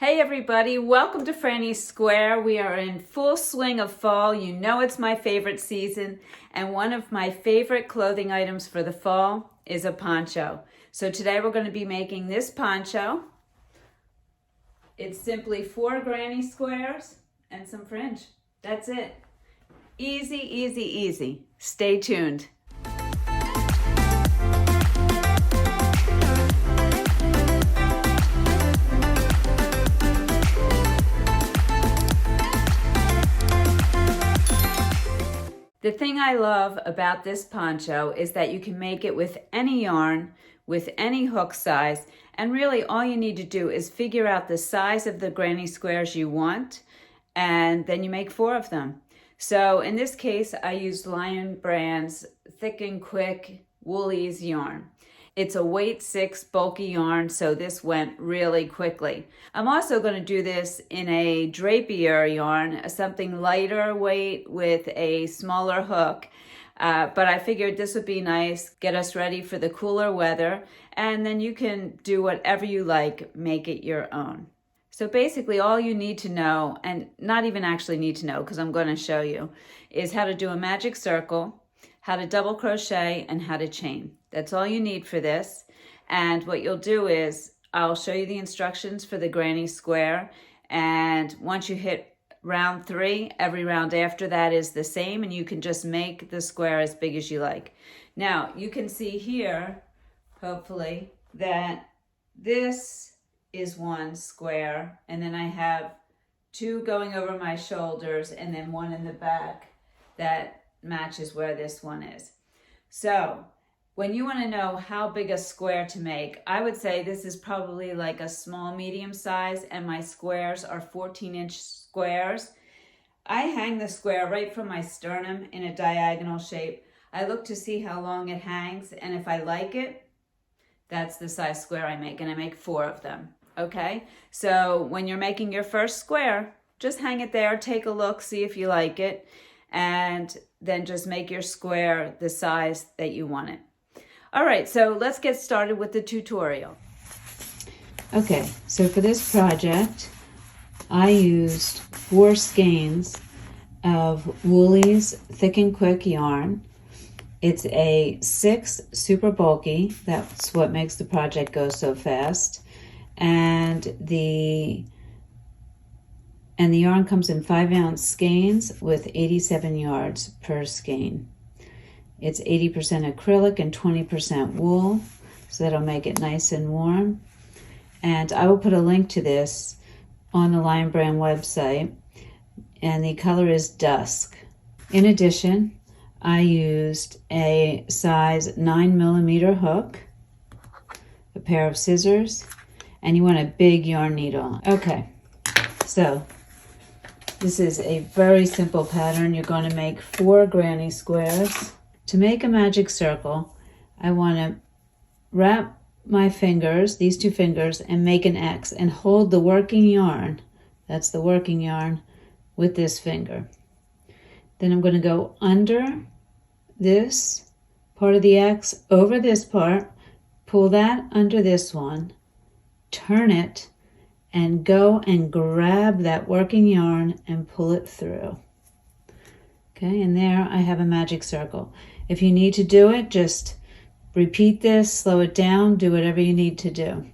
Hey everybody, welcome to Frannie's Square. We are in full swing of fall. You know it's my favorite season, and one of my favorite clothing items for the fall is a poncho. So today we're going to be making this poncho. It's simply 4 granny squares and some fringe. That's it. Easy, easy, easy. Stay tuned. The thing I love about this poncho is that you can make it with any yarn, with any hook size, and really all you need to do is figure out the size of the granny squares you want, and then you make 4 of them. So in this case, I used Lion Brand's Thick and Quick Woolies yarn. It's a weight 6 bulky yarn, so this went really quickly. I'm also going to do this in a drapier yarn, something lighter weight with a smaller hook. But I figured this would be nice, get us ready for the cooler weather, and then you can do whatever you like, make it your own. So basically all you need to know, and not even actually need to know because I'm going to show you, is how to do a magic circle, how to double crochet, and how to chain. That's all you need for this. And what you'll do is I'll show you the instructions for the granny square, and once you hit round 3, every round after that is the same, and you can just make the square as big as you like. Now you can see here, hopefully, that this is 1 square, and then I have 2 going over my shoulders and then 1 in the back that matches where this one is. So when you want to know how big a square to make, I would say this is probably like a small medium size, and my squares are 14-inch squares. I hang the square right from my sternum in a diagonal shape. I look to see how long it hangs, and if I like it, that's the size square I make, and I make 4 of them. Okay, so when you're making your first square, just hang it there, take a look, see if you like it, and then just make your square the size that you want it. All right, so let's get started with the tutorial. Okay, so for this project, I used 4 skeins of Woolies Thick and Quick yarn. It's a 6 super bulky, that's what makes the project go so fast. And the yarn comes in 5-ounce skeins with 87 yards per skein. It's 80% acrylic and 20% wool, so that'll make it nice and warm. And I will put a link to this on the Lion Brand website, and the color is Dusk. In addition, I used a size 9mm hook, a pair of scissors, and you want a big yarn needle. Okay, so this is a very simple pattern. You're going to make 4 granny squares. To make a magic circle, I want to wrap my fingers, these 2 fingers, and make an X and hold the working yarn, that's the working yarn, with this finger. Then I'm going to go under this part of the X, over this part, pull that under this one, turn it, and go and grab that working yarn and pull it through. Okay, and there I have a magic circle. If you need to do it, just repeat this, slow it down, do whatever you need to do.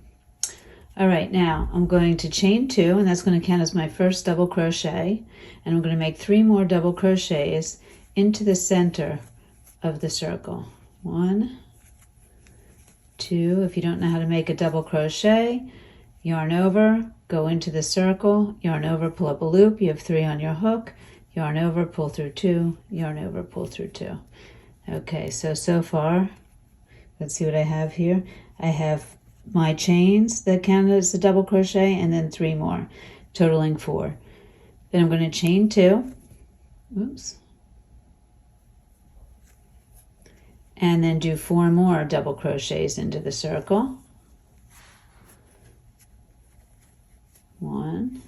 All right, now I'm going to chain 2, and that's going to count as my first double crochet, and I'm going to make 3 more double crochets into the center of the circle. 1, 2, if you don't know how to make a double crochet, yarn over, go into the circle, yarn over, pull up a loop, you have 3 on your hook, yarn over, pull through 2, yarn over, pull through 2. Okay, so far, let's see what I have here. I have my chains that count as a double crochet, and then 3 more, totaling 4. Then I'm going to chain 2, oops, and then do 4 more double crochets into the circle. 1,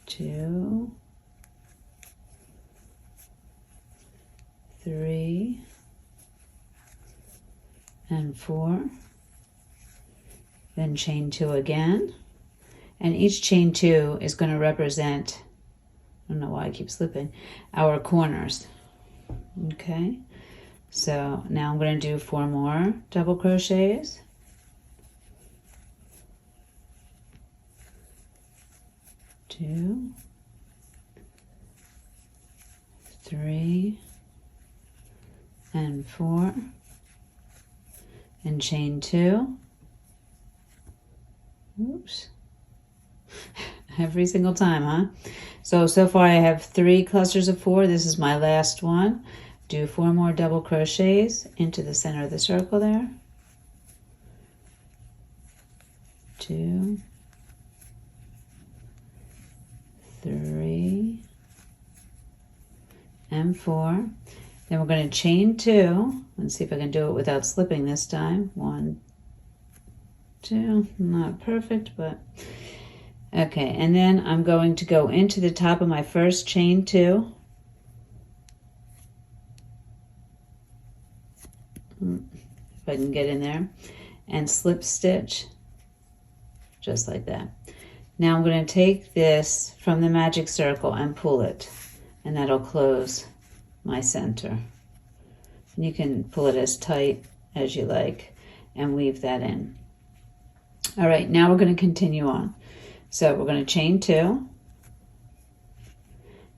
2, 3, and 4. then chain 2 again, and each chain 2 is going to represent, I don't know why I keep slipping, our corners. Okay, so now I'm going to do 4 more double crochets. 2, 3, and 4, and chain 2. Oops. Every single time, huh? So far I have 3 clusters of 4. This is my last one. Do 4 more double crochets into the center of the circle there. 2, 3, and 4. Then we're going to chain 2. Let's see if I can do it without slipping this time. 1, 2. Not perfect, but okay. And then I'm going to go into the top of my first chain 2. If I can get in there, and slip stitch just like that. Now I'm going to take this from the magic circle and pull it, and that'll close my center. And you can pull it as tight as you like and weave that in. All right, now we're going to continue on. So we're going to chain 2.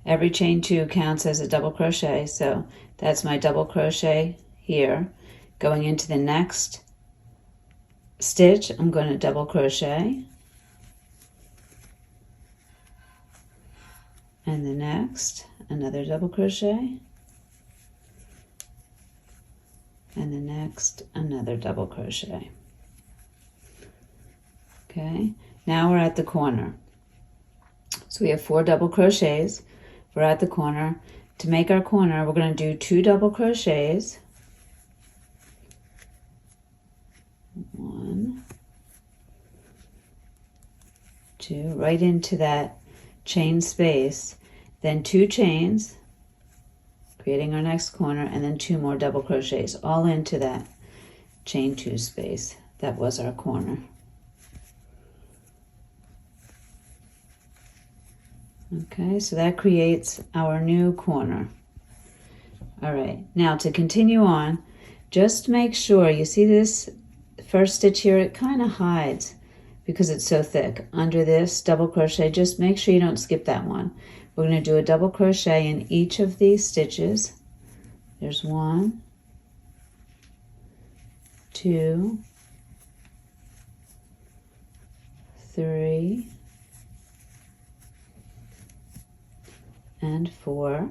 Every chain 2 counts as a double crochet, so that's my double crochet here. Going into the next stitch, I'm going to double crochet, and the next, another double crochet, and the next, another double crochet. Okay, now we're at the corner. So we have 4 double crochets. We're at the corner. To make our corner, we're going to do 2 double crochets. 1, 2, right into that chain space, then 2 chains, creating our next corner, and then 2 more double crochets, all into that chain 2 space. That was our corner. Okay, so that creates our new corner. All right, now to continue on, just make sure you see this first stitch here, it kind of hides because it's so thick. Under this double crochet, just make sure you don't skip that one. We're going to do a double crochet in each of these stitches. There's 1, 2, 3, and 4.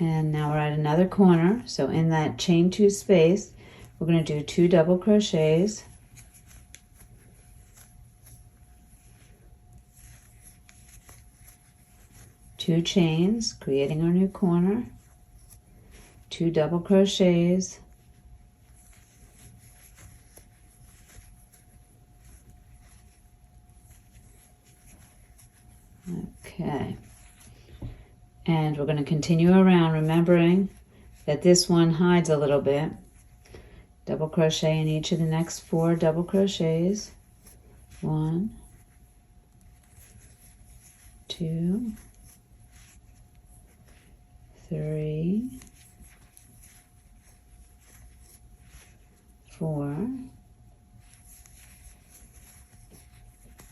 And now we're at another corner. So in that chain 2 space, we're going to do 2 double crochets. Two chains, creating our new corner. 2 double crochets. Okay. And we're going to continue around, remembering that this one hides a little bit. Double crochet in each of the next 4 double crochets. 1, 2, 3, 4.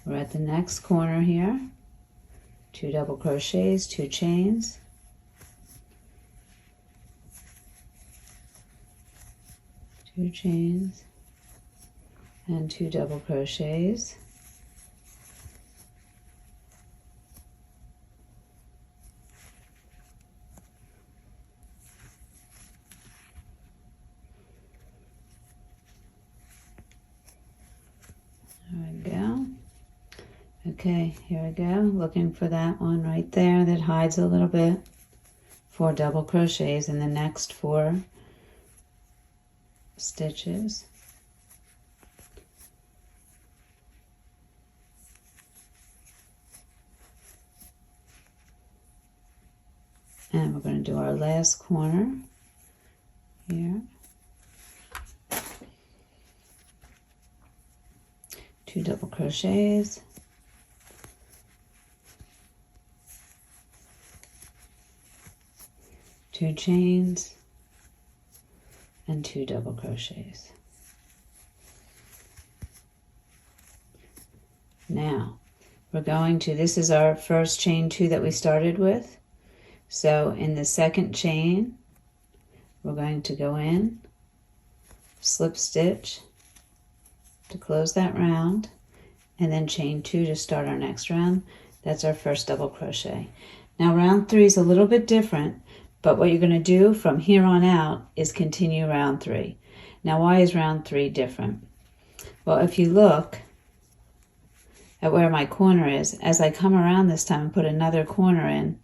We're at the next corner here. 2 double crochets, 2 chains, 2 chains, and 2 double crochets. There we go. Okay, here we go, looking for that one right there that hides a little bit. 4 double crochets in the next 4 stitches. And we're going to do our last corner here, 2 double crochets, 2 chains, and 2 double crochets. Now we're going to, this is our first chain 2 that we started with. So in the second chain, we're going to go in, slip stitch to close that round, and then chain 2 to start our next round. That's our first double crochet. Now round 3 is a little bit different, but what you're going to do from here on out is continue round 3. Now why is round 3 different? Well, if you look at where my corner is, as I come around this time and put another corner in,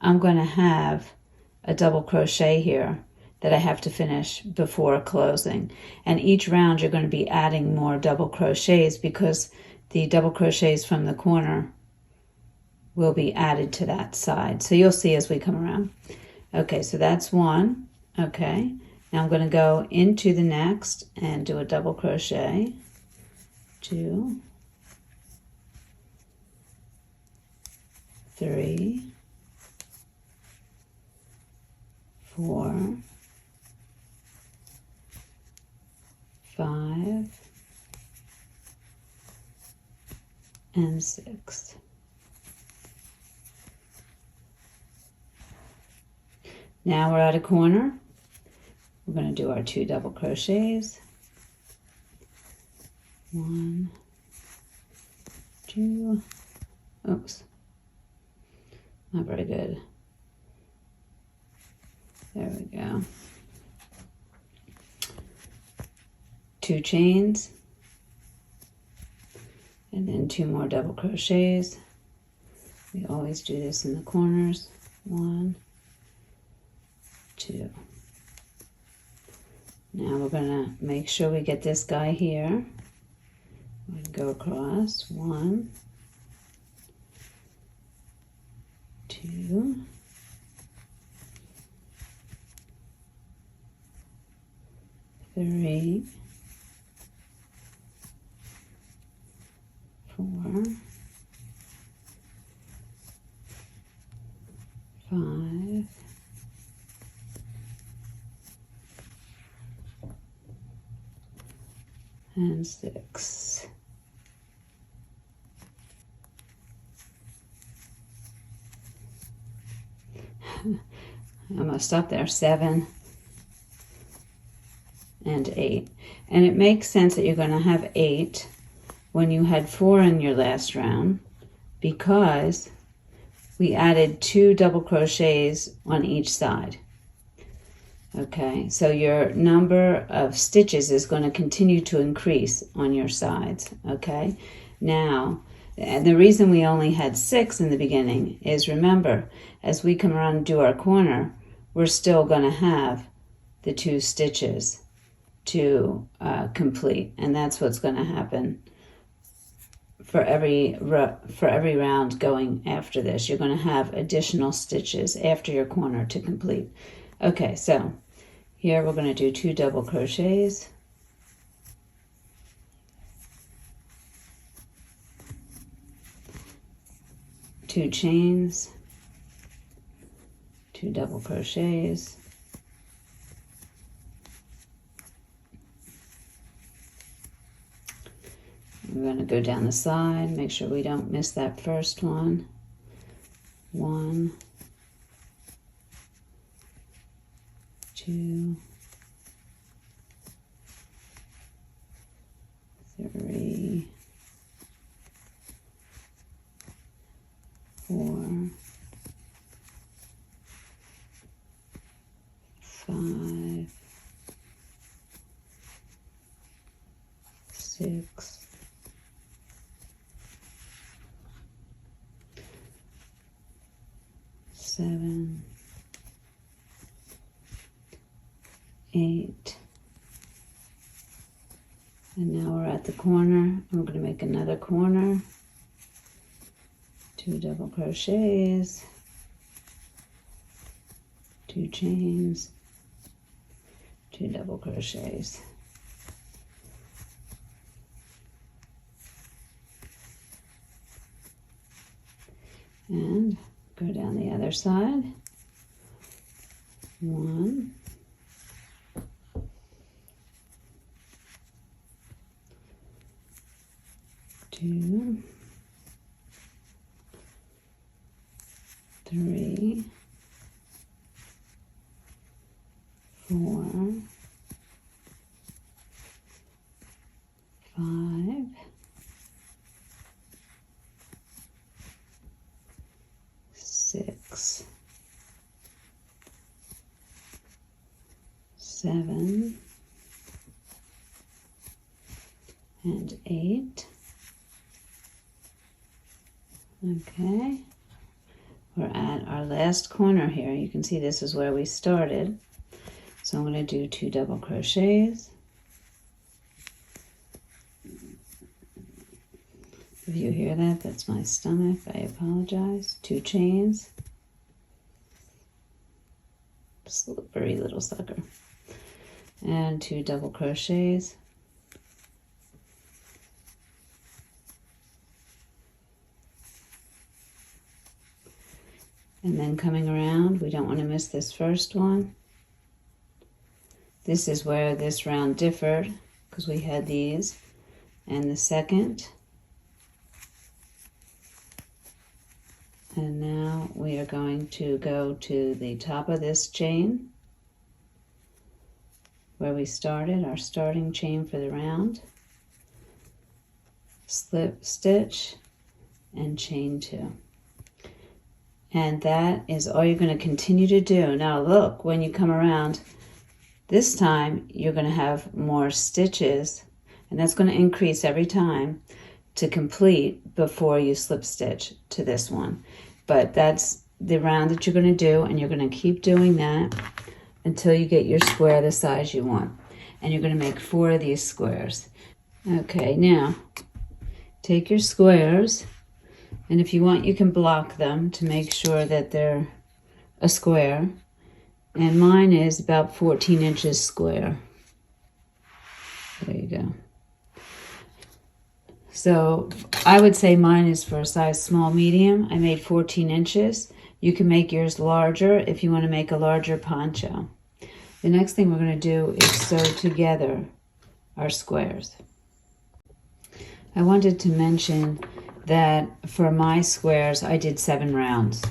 I'm going to have a double crochet here that I have to finish before closing. And each round you're going to be adding more double crochets because the double crochets from the corner will be added to that side. So you'll see as we come around. Okay, so that's 1. Okay, now I'm going to go into the next and do a double crochet. 2, 3, 4, 5, and 6. Now we're at a corner. We're going to do our 2 double crochets. 1, 2, oops, not very good. There we go. 2 chains, and then 2 more double crochets. We always do this in the corners. 1, 2. Now we're going to make sure we get this guy here. We go across. 1, 2, 3, 4, 5, 6. I almost stopped there. 7 and 8. And it makes sense that you're going to have 8 when you had 4 in your last round because we added 2 double crochets on each side. Okay, so your number of stitches is going to continue to increase on your sides. Okay, now and the reason we only had 6 in the beginning is, remember, as we come around and do our corner, we're still going to have the 2 stitches to complete, and that's what's going to happen for every round going after this. You're going to have additional stitches after your corner to complete. Okay, so here we're going to do 2 double crochets. Two chains, 2 double crochets, we're going to go down the side, make sure we don't miss that first one. 1, 2, 3, 4, 5, 6, 7, 8, and now we're at the corner. We're going to make another corner, 2 double crochets, 2 chains, 2 double crochets. And go down the other side. 1, 2, 3, 4, 5, 6, 7, and 8. Okay, we're at our last corner here. You can see this is where we started. So I'm going to do 2 double crochets. If you hear that, that's my stomach. I apologize. 2 chains. Slippery little sucker. And 2 double crochets. And then coming around, we don't want to miss this first one. This is where this round differed, because we had these. And the second. And now we are going to go to the top of this chain, where we started, our starting chain for the round. Slip stitch and chain 2. And that is all you're going to continue to do. Now look, when you come around, this time you're going to have more stitches, and that's going to increase every time to complete before you slip stitch to this one. But that's the round that you're going to do, and you're going to keep doing that until you get your square the size you want. And you're going to make 4 of these squares. Okay, now take your squares, and if you want, you can block them to make sure that they're a square. And mine is about 14 inches square. There you go. So I would say mine is for a size small medium. I made 14 inches. You can make yours larger if you want to make a larger poncho. The next thing we're going to do is sew together our squares. I wanted to mention that for my squares, I did 7 rounds.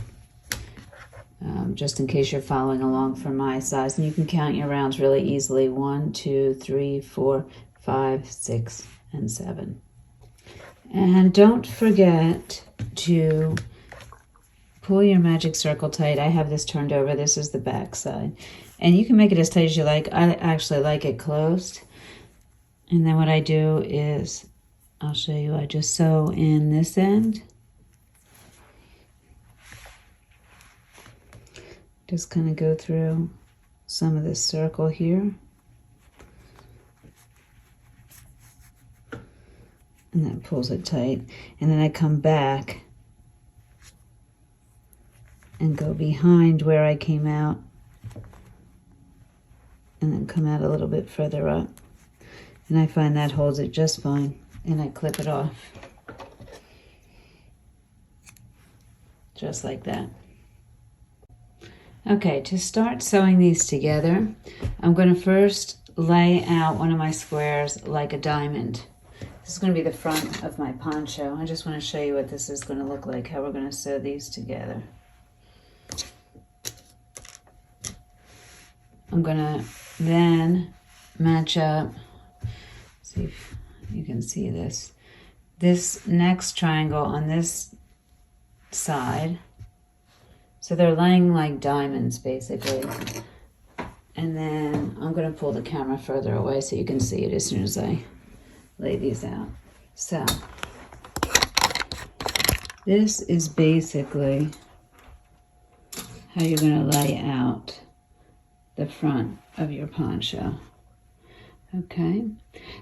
Just in case you're following along for my size. And you can count your rounds really easily. 1, 2, 3, 4, 5, 6, and 7. And don't forget to pull your magic circle tight. I have this turned over. This is the back side. And you can make it as tight as you like. I actually like it closed. And then what I do is, I'll show you, I just sew in this end. Just kind of go through some of this circle here. And that pulls it tight. And then I come back and go behind where I came out. And then come out a little bit further up. And I find that holds it just fine. And I clip it off. Just like that. Okay, to start sewing these together, I'm going to first lay out one of my squares like a diamond. This is going to be the front of my poncho. I just want to show you what this is going to look like, how we're going to sew these together. I'm going to then match up, see if you can see this next triangle on this side. So they're laying like diamonds, basically. And then I'm going to pull the camera further away so you can see it as soon as I lay these out. So this is basically how you're going to lay out the front of your poncho. Okay,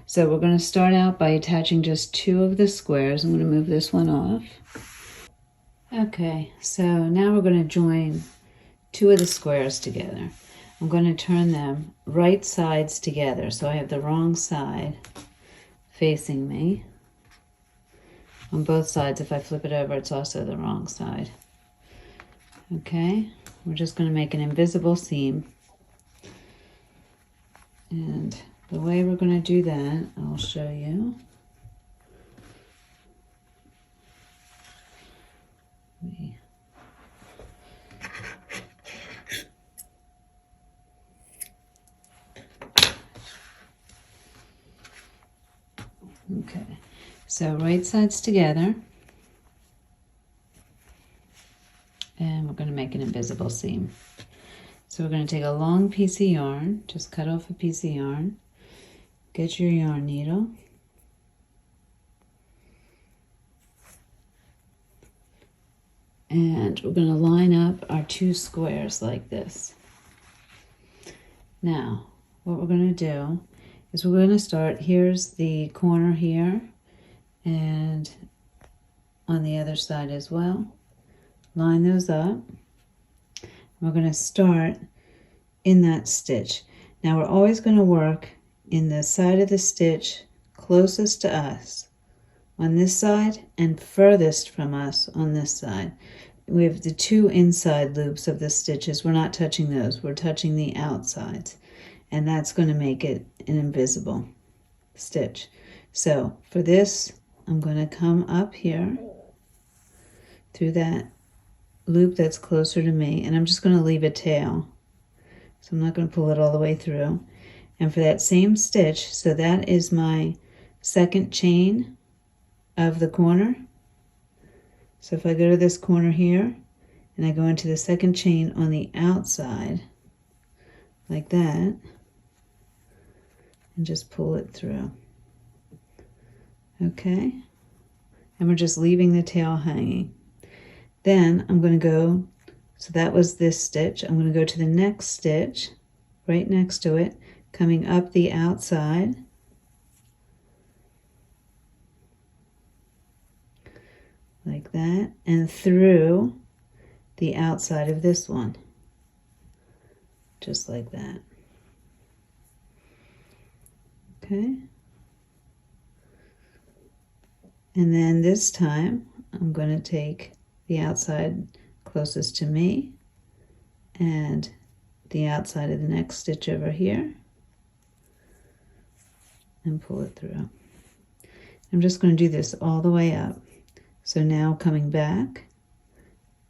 so we're going to start out by attaching just 2 of the squares. I'm going to move this one off. Okay, so now we're going to join 2 of the squares together. I'm going to turn them right sides together. So I have the wrong side facing me. On both sides, if I flip it over, it's also the wrong side. Okay, we're just going to make an invisible seam. And the way we're going to do that, I'll show you. Okay, so right sides together, and we're going to make an invisible seam. So we're going to take a long piece of yarn, just cut off a piece of yarn, get your yarn needle, and we're going to line up our two squares like this. Now, what we're going to do is we're going to start, here's the corner here, and on the other side as well. Line those up. We're going to start in that stitch. Now we're always going to work in the side of the stitch closest to us on this side and furthest from us on this side. We have the two inside loops of the stitches. We're not touching those. We're touching the outsides. And that's going to make it an invisible stitch. So for this, I'm going to come up here through that loop that's closer to me, and I'm just going to leave a tail. So I'm not going to pull it all the way through. And for that same stitch, so that is my second chain of the corner. So if I go to this corner here, and I go into the second chain on the outside, like that, and just pull it through. Okay? And we're just leaving the tail hanging. Then I'm going to go, so that was this stitch, I'm going to go to the next stitch, right next to it, coming up the outside. Like that, and through the outside of this one. Just like that. Okay? And then this time, I'm going to take the outside closest to me and the outside of the next stitch over here and pull it through. I'm just going to do this all the way up. So now coming back,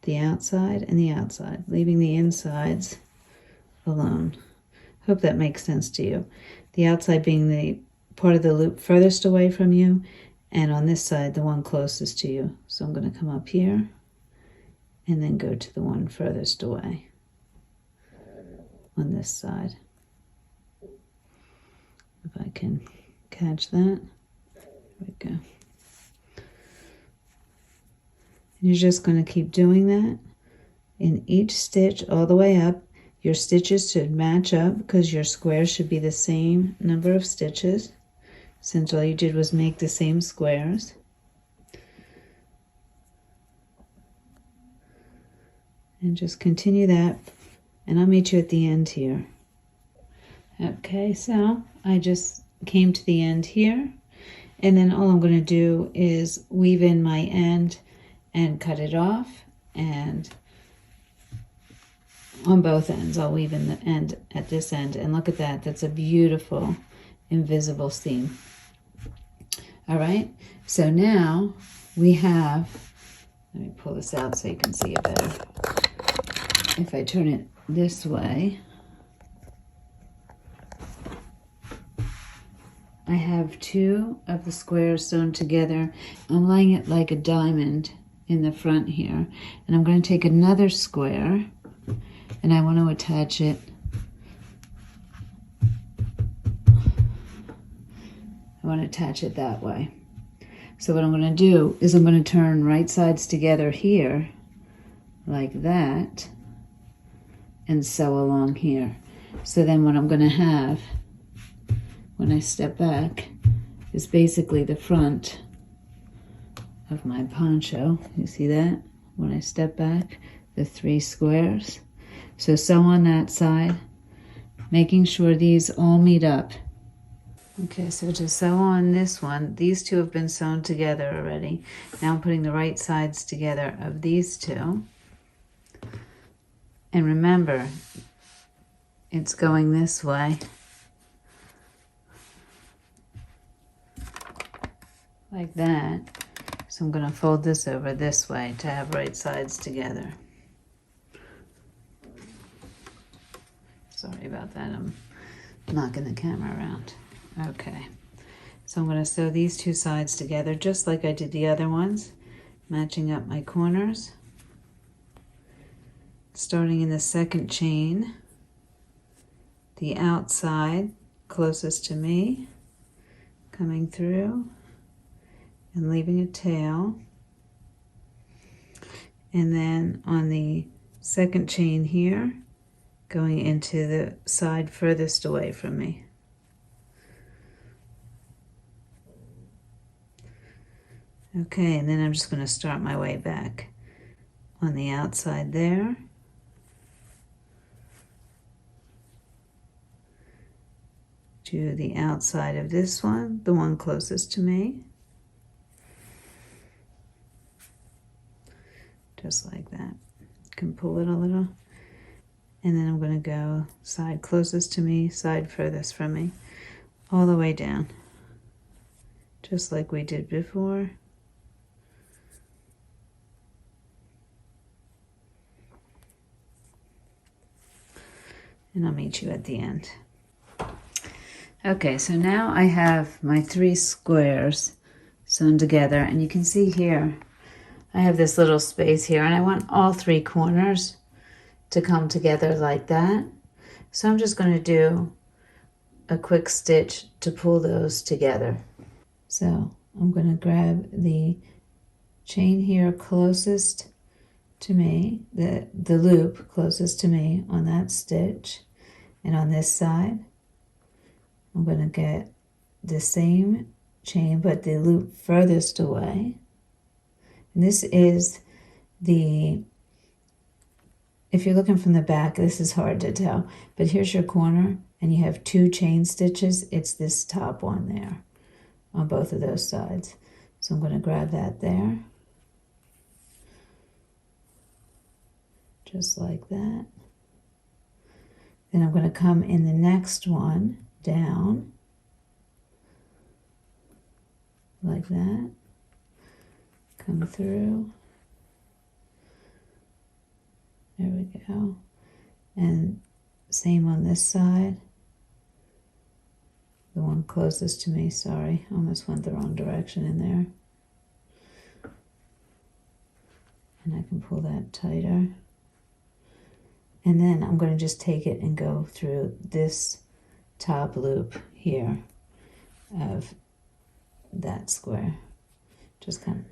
the outside and the outside, leaving the insides alone. Hope that makes sense to you. The outside being the part of the loop furthest away from you, and on this side, the one closest to you. So I'm going to come up here and then go to the one furthest away on this side. If I can catch that. There we go. And you're just going to keep doing that in each stitch all the way up. Your stitches should match up because your squares should be the same number of stitches, since all you did was make the same squares. And just continue that, and I'll meet you at the end here. Okay, so I just came to the end here, and then all I'm going to do is weave in my end and cut it off, and on both ends I'll weave in the end at this end, and look at that, that's a beautiful invisible seam. All right, so now we have, let me pull this out so you can see it better. If I turn it this way, I have two of the squares sewn together. I'm laying it like a diamond in the front here, and I'm going to take another square and I want to attach it. I want to attach it that way. So what I'm going to do is I'm going to turn right sides together here like that and sew along here. So then what I'm going to have when I step back is basically the front of my poncho. You see that? When I step back, the three squares. So sew on that side, making sure these all meet up. Okay, so to sew on this one, these two have been sewn together already. Now I'm putting the right sides together of these two. And remember, it's going this way. Like that. So I'm going to fold this over this way to have right sides together. Sorry about that, I'm knocking the camera around. Okay, so I'm going to sew these two sides together just like I did the other ones, matching up my corners. Starting in the second chain, the outside closest to me, coming through and leaving a tail. And then on the second chain here, going into the side furthest away from me. Okay, and then I'm just going to start my way back on the outside there. To the outside of this one, the one closest to me. Just like that. You can pull it a little. And then I'm going to go side closest to me, side furthest from me, all the way down. Just like we did before. And I'll meet you at the end. Okay, so now I have my 3 squares sewn together, and you can see here I have this little space here, and I want all 3 corners to come together like that. So I'm just going to do a quick stitch to pull those together. So I'm going to grab the chain here closest to me, the loop closest to me on that stitch, and on this side I'm going to get the same chain but the loop furthest away. And this is the, if you're looking from the back, this is hard to tell, but here's your corner and you have 2 chain stitches. It's this top one there on both of those sides. So I'm going to grab that there. Just like that. Then I'm going to come in the next one down like that, come through, there we go, and same on this side, the one closest to me, sorry, almost went the wrong direction in there, and I can pull that tighter. And then I'm going to just take it and go through this top loop here of that square. Just kind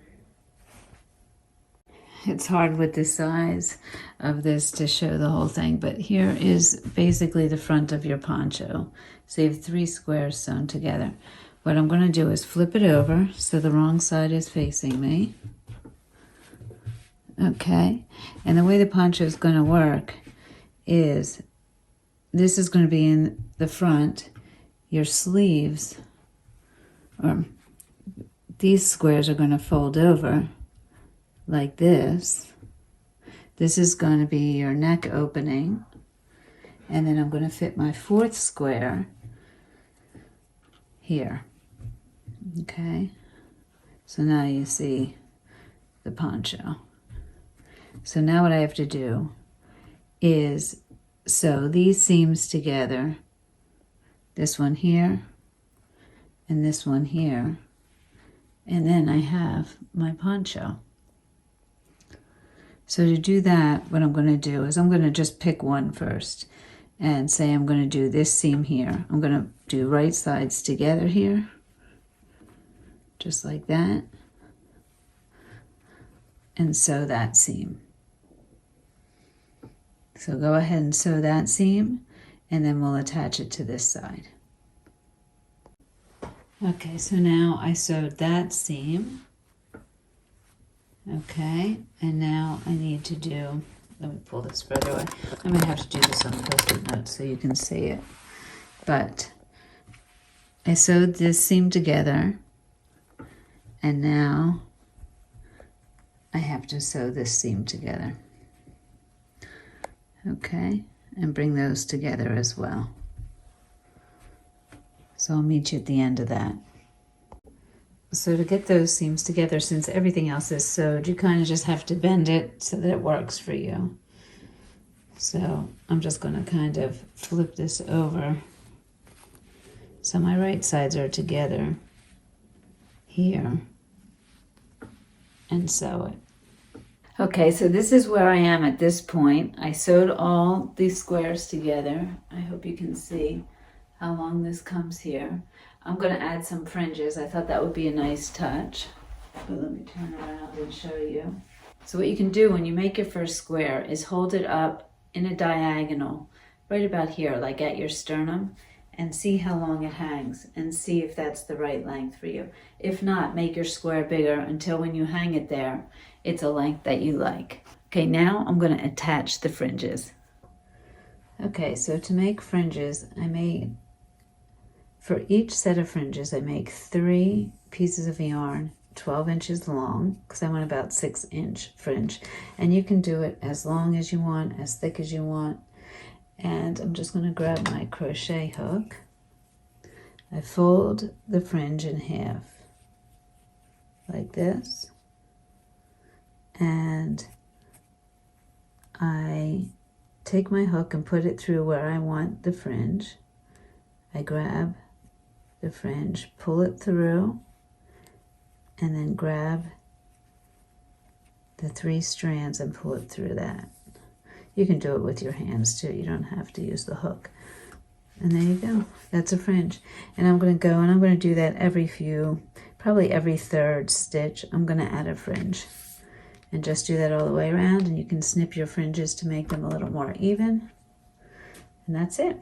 of, it's hard with the size of this to show the whole thing, but here is basically the front of your poncho. So you have 3 squares sewn together. What I'm going to do is flip it over so the wrong side is facing me. Okay, and the way the poncho is going to work is this is going to be in the front. Your sleeves, or these squares, are going to fold over like this. This is going to be your neck opening, and then I'm going to fit my 4th square here. Okay, so now you see the poncho. So now what I have to do is sew these seams together, this one here and this one here, and then I have my poncho. So to do that, what I'm going to do is I'm going to just pick one first and say I'm going to do this seam here. I'm going to do right sides together here, just like that, and sew that seam. So go ahead and sew that seam, and then we'll attach it to this side. Okay, so now I sewed that seam. Okay, and now I need to do let me pull this further away. I'm going to have to do this on Post-it notes so you can see it. But I sewed this seam together, and now I have to sew this seam together. Okay, and bring those together as well. So I'll meet you at the end of that. So to get those seams together, since everything else is sewed, you kind of just have to bend it so that it works for you. So I'm just going to kind of flip this over so my right sides are together here and sew it. Okay, so this is where I am at this point. I sewed all these squares together. I hope you can see how long this comes here. I'm going to add some fringes. I thought that would be a nice touch. But let me turn around and show you. So what you can do when you make your first square is hold it up in a diagonal right about here, like at your sternum, and see how long it hangs and see if that's the right length for you. If not, make your square bigger until when you hang it there, it's a length that you like. Okay, now I'm going to attach the fringes. Okay, so to make fringes, for each set of fringes, I make 3 pieces of yarn, 12 inches long, because I want about 6-inch fringe. And you can do it as long as you want, as thick as you want. And I'm just going to grab my crochet hook. I fold the fringe in half, like this. And I take my hook and put it through where I want the fringe. I grab the fringe, pull it through, and then grab the 3 strands and pull it through that. You can do it with your hands too. You don't have to use the hook. And there you go. That's a fringe. And I'm going to go and I'm going to do that probably every 3rd stitch. I'm going to add a fringe. And just do that all the way around, and you can snip your fringes to make them a little more even. And that's it.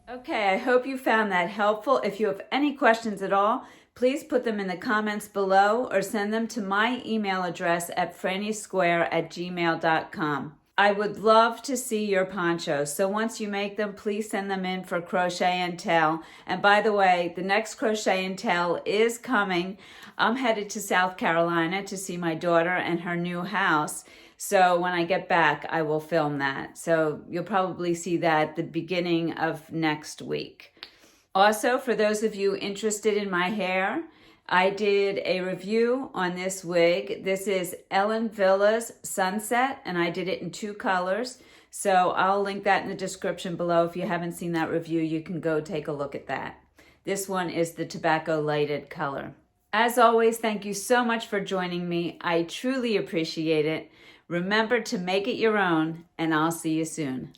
Okay, I hope you found that helpful. If you have any questions at all, please put them in the comments below or send them to my email address at franniesquare@gmail.com. I would love to see your ponchos, so once you make them, please send them in for Crochet and Tell. And by the way, the next Crochet and Tell is coming. I'm headed to South Carolina to see my daughter and her new house. So when I get back, I will film that. So you'll probably see that at the beginning of next week. Also, for those of you interested in my hair, I did a review on this wig. This is Ellen Villa's Sunset, and I did it in 2 colors. So I'll link that in the description below. If you haven't seen that review, you can go take a look at that. This one is the tobacco lighted color. As always, thank you so much for joining me. I truly appreciate it. Remember to make it your own, and I'll see you soon.